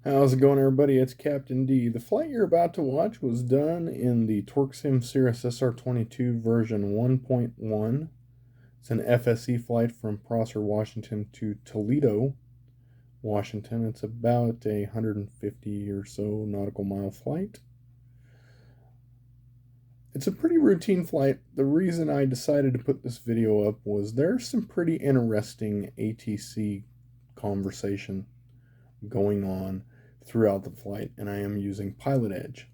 How's it going, everybody? It's Captain D. The flight you're about to watch was done in the TorqueSim Cirrus SR22 version 1.1. It's an FSC flight from Prosser, Washington to Toledo, Washington. It's about a 150 or so nautical mile flight. It's a pretty routine flight. The reason I decided to put this video up was there's some pretty interesting ATC conversation going on throughout the flight, and I am using Pilot Edge.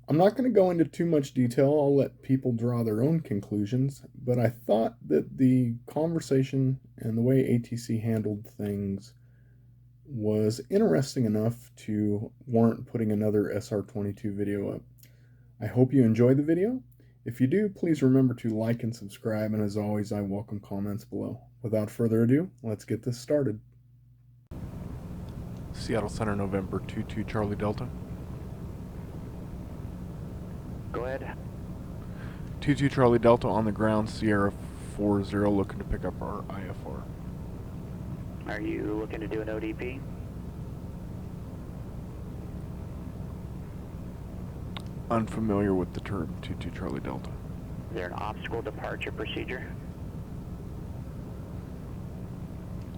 I'm not going to go into too much detail. I'll let people draw their own conclusions, but I thought that the conversation and the way ATC handled things was interesting enough to warrant putting another SR22 video up. I hope you enjoy the video. If you do, please remember to like and subscribe, and as always, I welcome comments below. Without further ado, let's get this started. Seattle Center, November 22 Charlie Delta. Go ahead. 22 Charlie Delta on the ground, Sierra 40, looking to pick up our IFR. Are you looking to do an ODP? Unfamiliar with the term 22 Charlie Delta. Is there an obstacle departure procedure?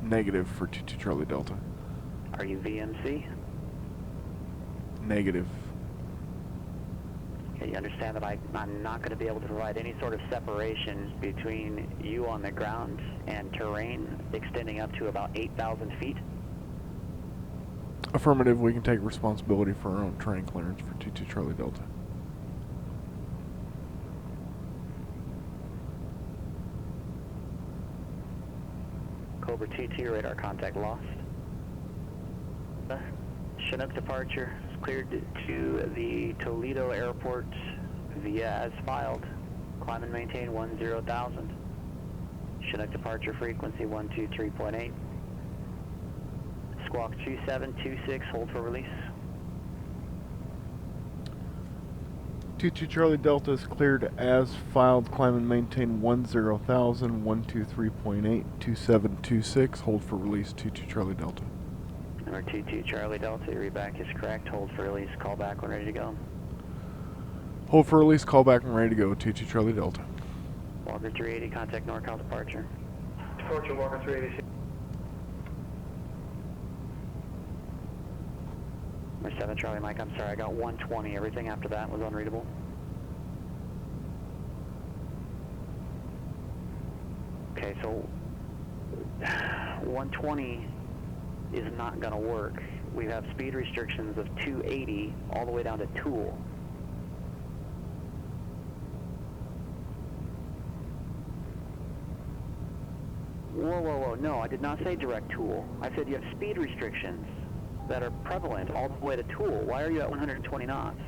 Negative for 22 Charlie Delta. Are you VMC? Negative. Okay, you understand that I'm not going to be able to provide any sort of separation between you on the ground and terrain extending up to about 8,000 feet? Affirmative, we can take responsibility for our own terrain clearance for 22 Charlie Delta. Cobra 2-2, radar contact lost. Chinook departure is cleared to the Toledo Airport via as filed. Climb and maintain 10,000. Chinook departure frequency 123.8. Squawk 2726, hold for release. 22 Charlie Delta is cleared as filed. Climb and maintain 10,000, 123.8, 2726, hold for release 22 Charlie Delta. Number 22 Charlie Delta, your readback is correct. Hold for release, call back when ready to go. Hold for release, call back when ready to go, 22 Charlie Delta. Walker 380, contact NorCal departure. Departure Walker 380. Number 7 Charlie Mike, I'm sorry, I got 120. Everything after that was unreadable. Okay, so 120 is not going to work. We have speed restrictions of 280 all the way down to Tool. Whoa, whoa, whoa, no, I did not say direct Tool. I said you have speed restrictions that are prevalent all the way to Tool. Why are you at 120 knots?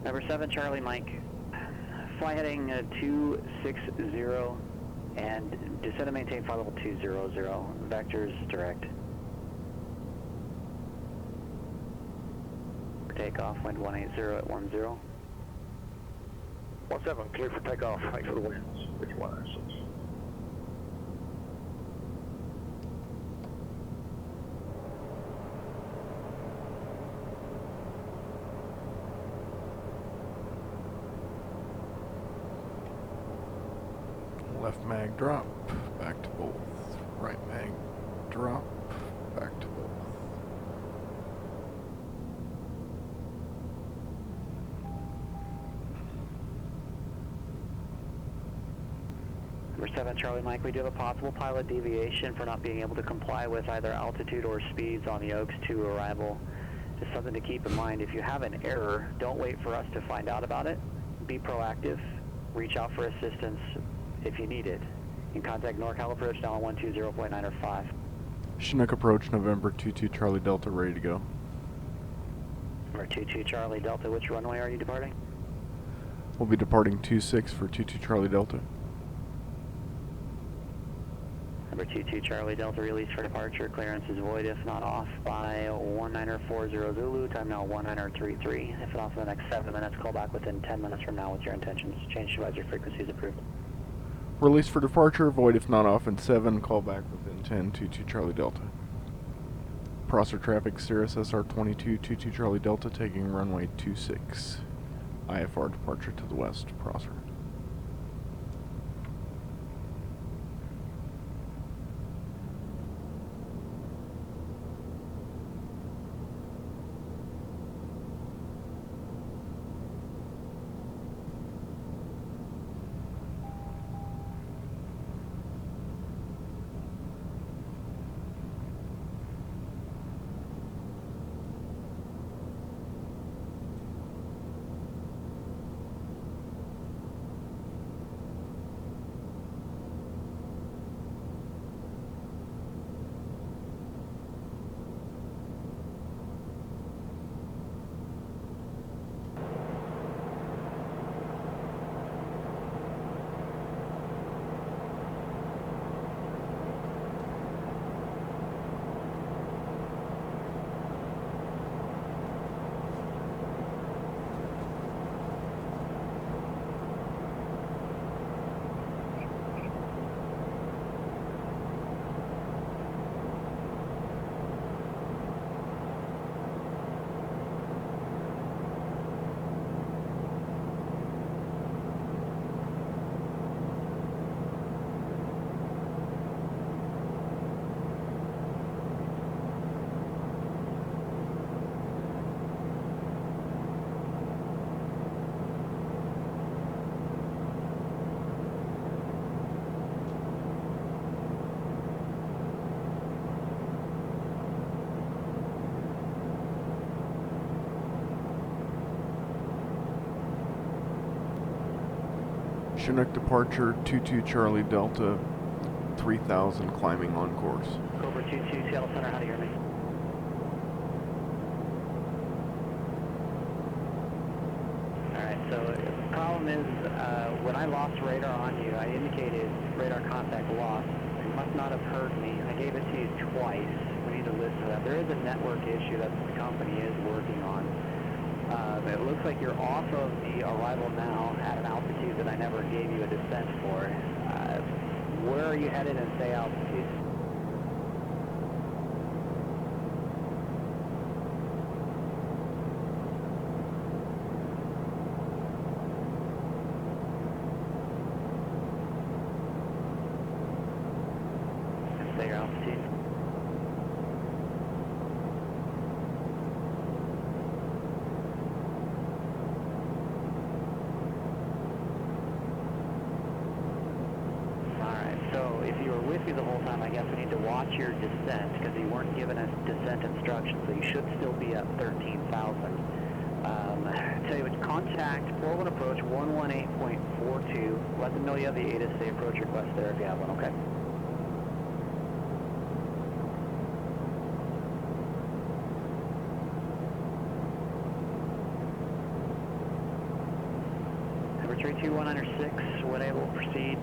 Number 7 Charlie Mike, fly heading 260 and descend and maintain flight level 200, vectors direct. Takeoff, wind 180 at 10. 17, clear for takeoff, right for the winds, which 106. Left mag drop, back to both. Right mag drop, back to both. Number 7 Charlie Mike, we do have a possible pilot deviation for not being able to comply with either altitude or speeds on the Oaks 2 arrival. Just something to keep in mind. If you have an error, don't wait for us to find out about it. Be proactive. Reach out for assistance if you need it. You can contact NorCal approach now on 120.9 or 5. Chinook approach, November 22 Charlie Delta, ready to go. Number 22 Charlie Delta, which runway are you departing? We'll be departing 26 for 22 Charlie Delta. Number 22 Charlie Delta, release for departure. Clearance is void if not off by 1940 Zulu. Time now 1933. If not for the next 7 minutes, call back within 10 minutes from now with your intentions. Change supervisor frequencies approved. Release for departure, void if not off in 7, call back within 10, 22 Charlie Delta. Prosser traffic, Cirrus SR22, 22 Charlie Delta, taking runway 26. IFR departure to the west, Prosser. Chinook departure, 22 Charlie Delta, 3000 climbing on course. Cobra 22 Seattle Center, how do you hear me? Alright, so the problem is when I lost radar on you, I indicated radar contact lost. You must not have heard me. I gave it to you twice. We need to listen to that. There is a network issue that the company is working on. It looks like you're off of the arrival now at an altitude that I never gave you a descent for. Where are you headed and say altitude? Say your altitude. So if you were with me the whole time, I guess we need to watch your descent because you weren't given us descent instructions, so you should still be at 13,000. Tell you what, contact 41 approach 118.42. Let them know you have the ATC approach request there if you have one, okay? Number 32196, when able, proceed.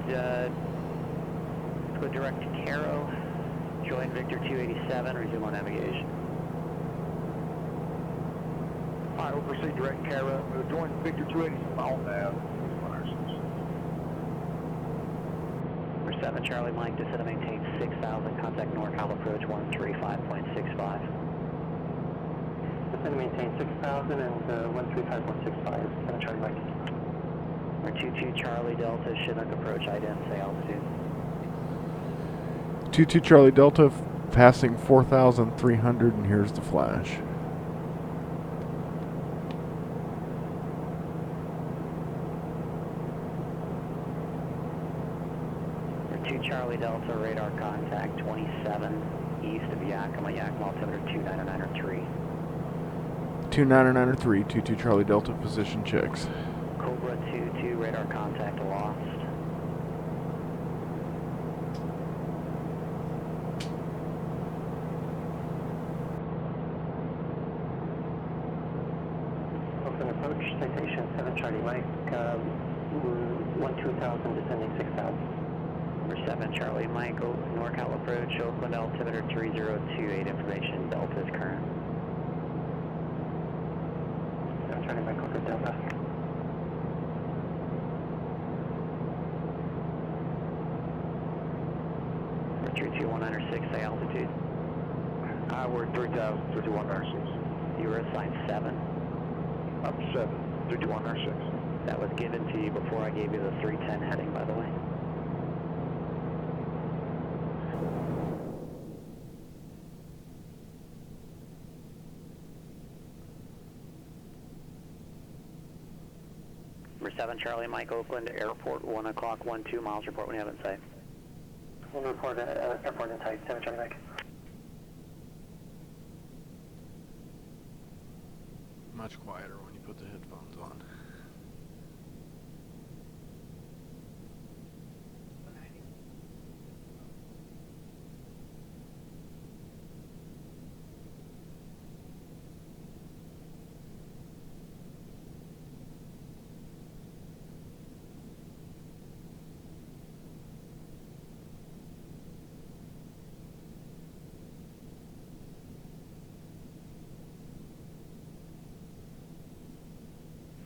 Go direct to Caro, join Victor 287, resume on navigation. Alright, we'll proceed direct to Caro. We'll join Victor 287 on nav. Number 7 Charlie Mike, descend and maintain 6,000, contact NorCal approach 135.65. Descend and maintain 6,000 and 135.65, 7 Charlie Mike. Number 22 Charlie Delta, Chinook approach, ident, say altitude. 22 Charlie Delta, passing 4,300, and here's the flash. 2 Charlie Delta, radar contact 27 east of Yakima, Yakima altimeter 29903. 29903, 22 Charlie Delta, position checks. Cobra 22, radar contact lost. Open approach, citation 7 Charlie Mike, 12,000 descending 6,000. Number 7 Charlie Mike, NorCal approach, Oakland altimeter 3028, information Delta is current. 7 Charlie Mike, Oakland Delta. Number 32196, say altitude. We're 3,000, 32196. You were assigned 7. Up 7, 32196. That was given to you before I gave you the 310 heading, by the way. Number 7 Charlie Mike, Oakland Airport, 1 o'clock, 12 miles, report when you have it in sight. We'll report airport in sight, 7 Charlie Mike. Much quieter when you put the headphones on.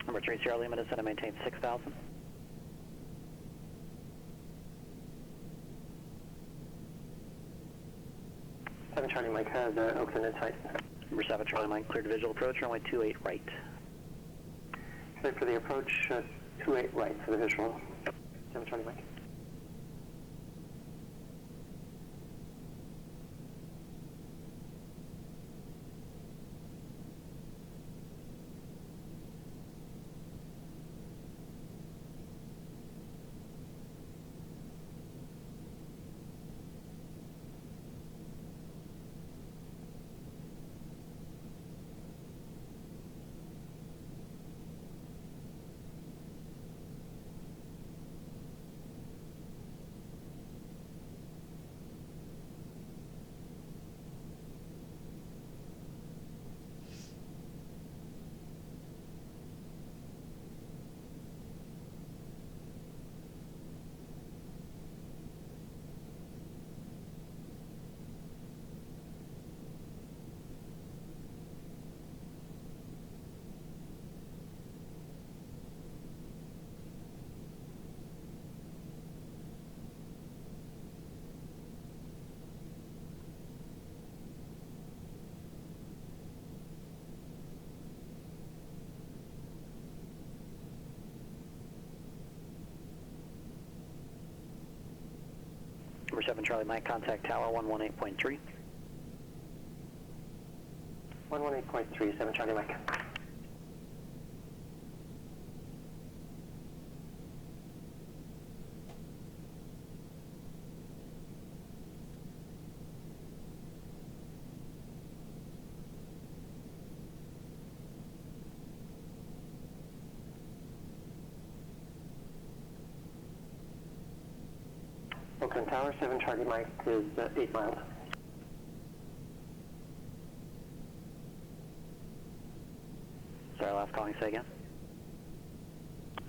Number 3 Sierra Lima, descend and maintain 6,000. Seven Charlie Mike has Oakland in sight. Number 7 Charlie Mike, cleared visual approach, runway 28 right. Clear for the approach, 28 right for the visual. 7 Charlie Mike. Number 7 Charlie Mike, contact tower 118.3. 118.3, 7 Charlie Mike. Oakland Tower, 7 Charlie Mike is 8 miles. Sorry, last calling, say again.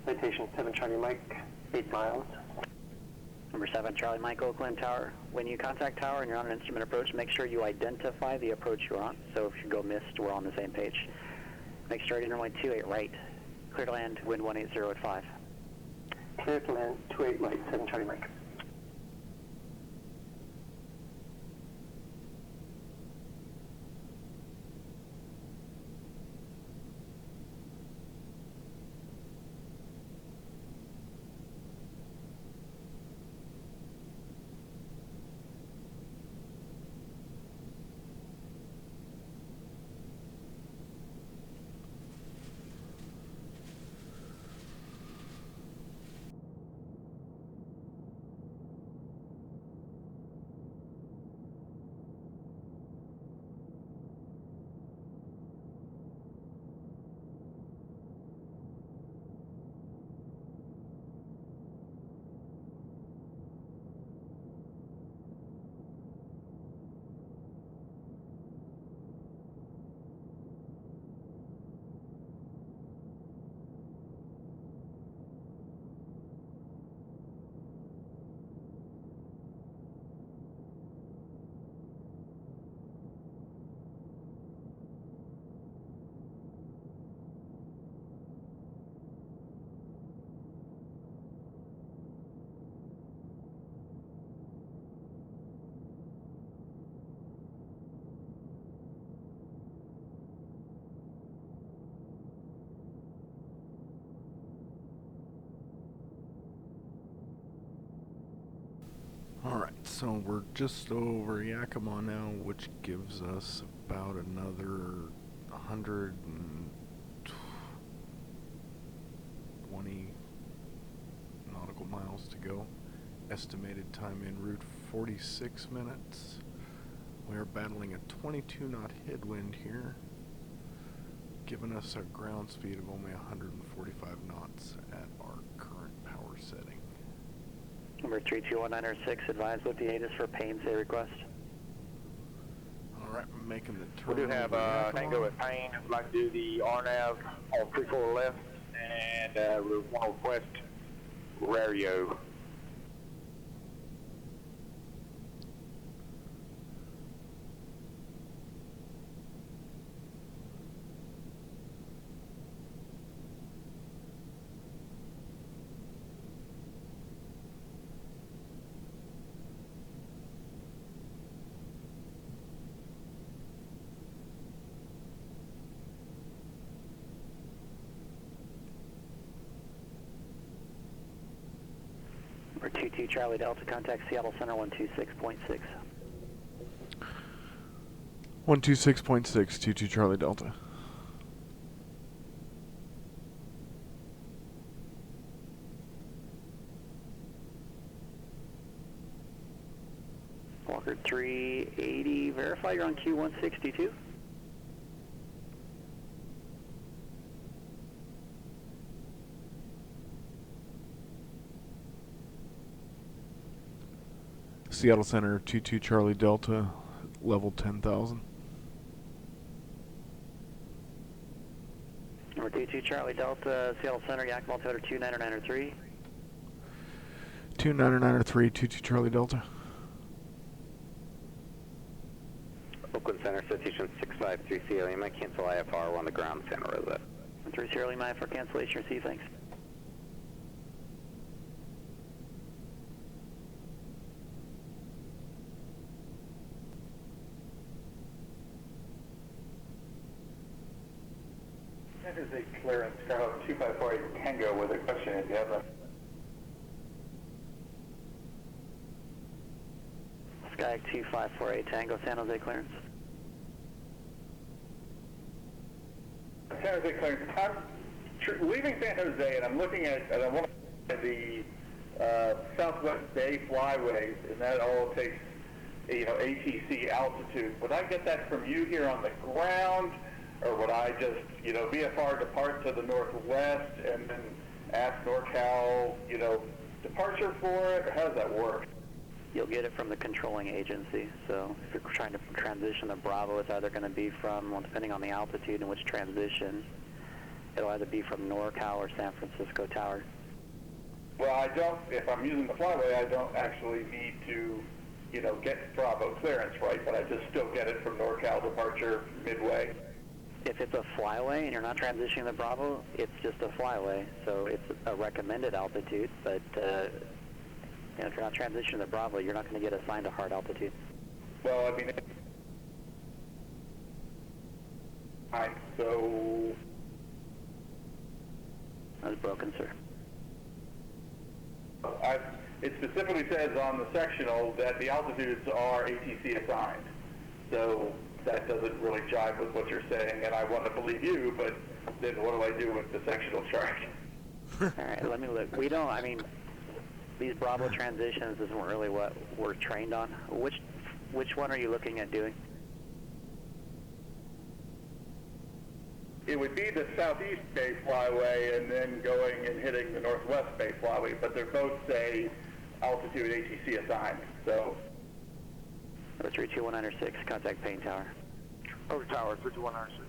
Citation 7 Charlie Mike, 8 miles. Number 7 Charlie Mike, Oakland Tower. When you contact tower and you're on an instrument approach, make sure you identify the approach you're on. So if you go missed, we're on the same page. Make sure you're runway 28 right. Clear to land, wind 180 at 5. Clear to land, 28 right, 7 Charlie Mike. Alright, so we're just over Yakima now, which gives us about another 120 nautical miles to go. Estimated time en route 46 minutes. We are battling a 22 knot headwind here, giving us a ground speed of only 145 knots at our current power setting. Number 32196, advise what the 8 is for Payne, say request. Alright, we're making the turn. We do have Tango at Payne. I'd like to do the RNAV on 34 left and Route 1 West Rario. Number 22 Charlie Delta, contact Seattle Center 126.6. 126.6, 22 Charlie Delta. Walker 380, verify you're on Q162. Seattle Center 22 Charlie Delta, level 10,000. Number 22 Charlie Delta, Seattle Center, Yakima altimeter 29903. 29903, 22 Charlie Delta. Oakland Center, Citation 653 Sierra Lima, cancel IFR on the ground, Santa Rosa. 3 Sierra Lima for cancellation, receive, thanks. That is a clearance, Carl 2548 Tango with a question if you have a... Sky 2548 Tango, San Jose clearance. San Jose clearance. I'm leaving San Jose and I'm looking at the Southwest Bay flyways, and that all takes, ATC altitude. Would I get that from you here on the ground, or would I just, VFR depart to the northwest and then ask NorCal, departure for it, or how does that work? You'll get it from the controlling agency. So if you're trying to transition to Bravo, it's either going to be from, well, depending on the altitude in which transition, it'll either be from NorCal or San Francisco Tower. Well, if I'm using the flyway, I don't actually need to, get Bravo clearance, right? But I just still get it from NorCal departure midway. If it's a flyway and you're not transitioning to Bravo, it's just a flyway. So it's a recommended altitude, but if you're not transitioning to Bravo, you're not going to get assigned a hard altitude. Well, I mean, so... That's broken, sir. It specifically says on the sectional that the altitudes are ATC assigned. So that doesn't really jive with what you're saying, and I want to believe you, but then what do I do with the sectional chart? All right, let me look. These Bravo transitions isn't really what we're trained on. Which one are you looking at doing? It would be the Southeast Bay flyway and then going and hitting the Northwest Bay flyway, but they're both, say, altitude ATC assigned, so... Number 32196, contact Payne Tower. Over Tower, 32196.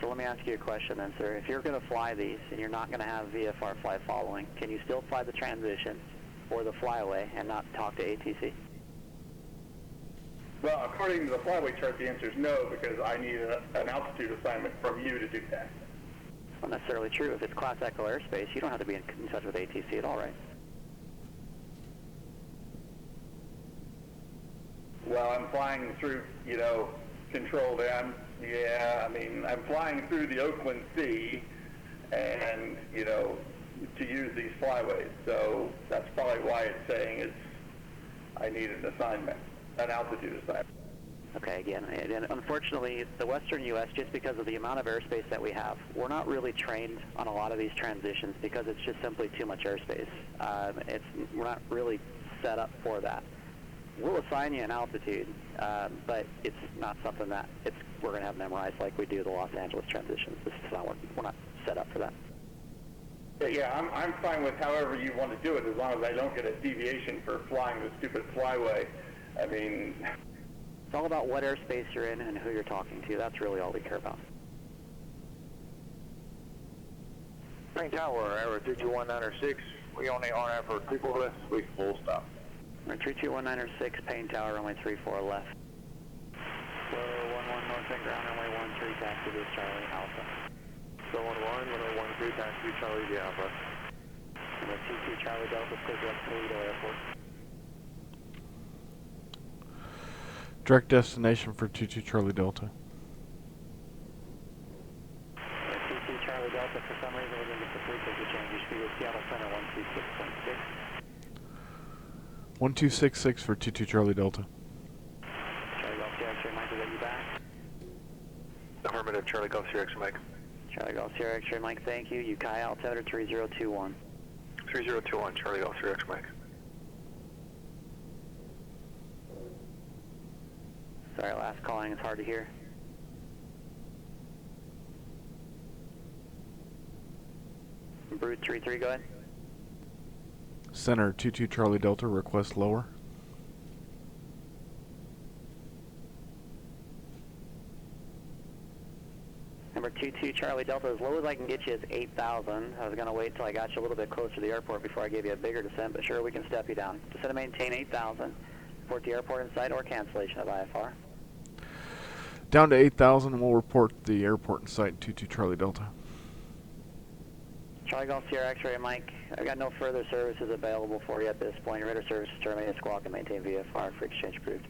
So let me ask you a question then, sir. If you're going to fly these and you're not going to have VFR fly following, can you still fly the transition or the flyway and not talk to ATC? Well, according to the flyway chart, the answer is no, because I need an altitude assignment from you to do that. Not necessarily true. If it's Class Echo airspace, you don't have to be in touch with ATC at all, right? Well, I'm flying through, controlled. I'm flying through the Oakland Sea, and, to use these flyways. So that's probably why it's saying I need an assignment, an altitude assignment. Okay, again, and unfortunately, the western U.S., just because of the amount of airspace that we have, we're not really trained on a lot of these transitions because it's just simply too much airspace. We're not really set up for that. We'll assign you an altitude, but it's not something that we're going to have memorized like we do the Los Angeles transitions. We're not set up for that. Yeah, I'm fine with however you want to do it, as long as I don't get a deviation for flying the stupid flyway. I mean... It's all about what airspace you're in and who you're talking to. That's really all we care about. Main Tower, error 32196. We only on air for 34 left, we full stop. 32196, Payne Tower, runway 34 left. So 11 north and ground, runway 13, taxi to Charlie Alpha. So 11, runway 13, taxi to Charlie the Alpha. Number 22 Charlie Delta, clear direct Toledo Airport. Direct destination for 22 Charlie Delta. 22 Charlie Delta, for some reason we're going to get the frequency change. You speed with Seattle Center 126.6. 1266 for 22 Charlie Delta. Charlie Golf Sierra X-ray Mike, is that you back? Affirmative, Charlie Golf Sierra X-ray Mike. Charlie Golf Sierra X-ray Mike, thank you. Ukai altimeter 3021. 3021, Charlie Golf Sierra X-ray Mike. Sorry, last calling, it's hard to hear. Brood 33, go ahead. Center 22 Charlie Delta, request lower. Number 22 Charlie Delta, as low as I can get you is 8,000. I was going to wait until I got you a little bit closer to the airport before I gave you a bigger descent, but sure, we can step you down. Descend and maintain 8,000. Report the airport in sight or cancellation of IFR. Down to 8,000, we'll report the airport in sight, 22 Charlie Delta. Charlie Golf Sierra X-ray Mike, I've got no further services available for you at this point. Your radar service is terminated. Squawk and maintain VFR for exchange approved.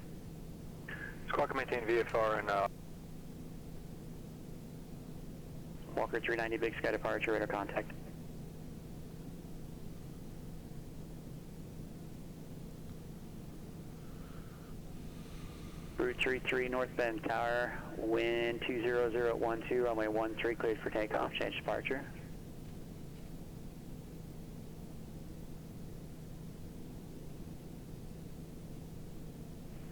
Squawk and maintain VFR and Walker 390 Big Sky departure, radar contact. Route 33 North Bend Tower, wind 200 at 12, runway 13 cleared for takeoff, change departure.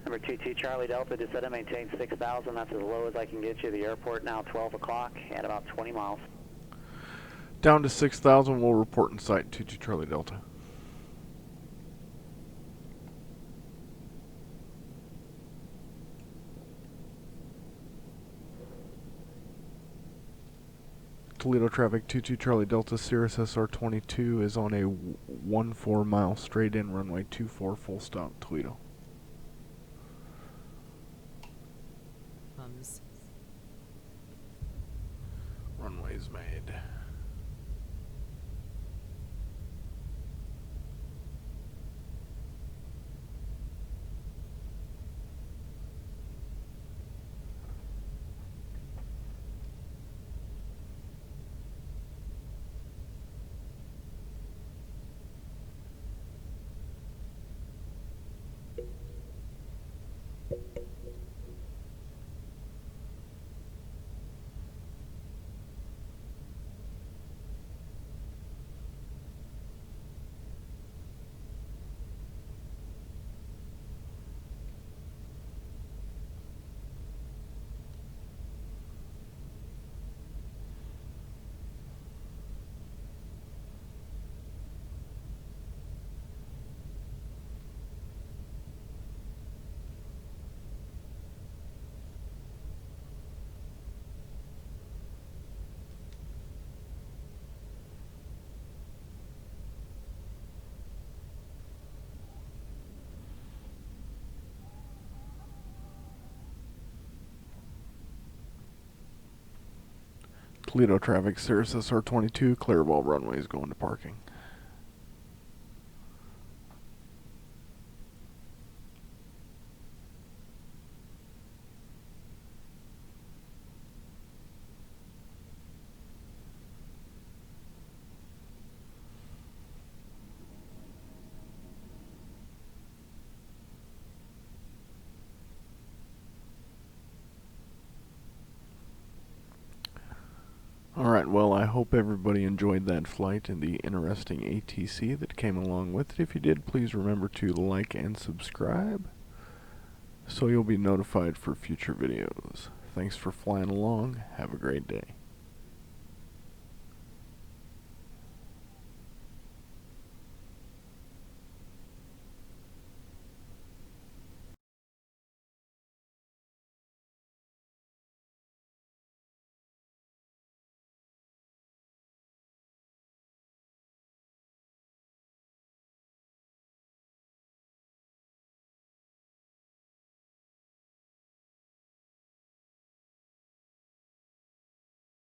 Number 22 Charlie Delta, descend and maintain 6,000, that's as low as I can get you. The airport now 12 o'clock and about 20 miles. Down to 6,000, we'll report in sight, 22 Charlie Delta. Toledo traffic 22 Charlie Delta, Cirrus SR22 is on a 14 mile straight in runway 24 full stop Toledo. Runways made. Toledo traffic, Cirrus SR22, clear of all runways going to parking. Alright, well, I hope everybody enjoyed that flight and the interesting ATC that came along with it. If you did, please remember to like and subscribe so you'll be notified for future videos. Thanks for flying along. Have a great day.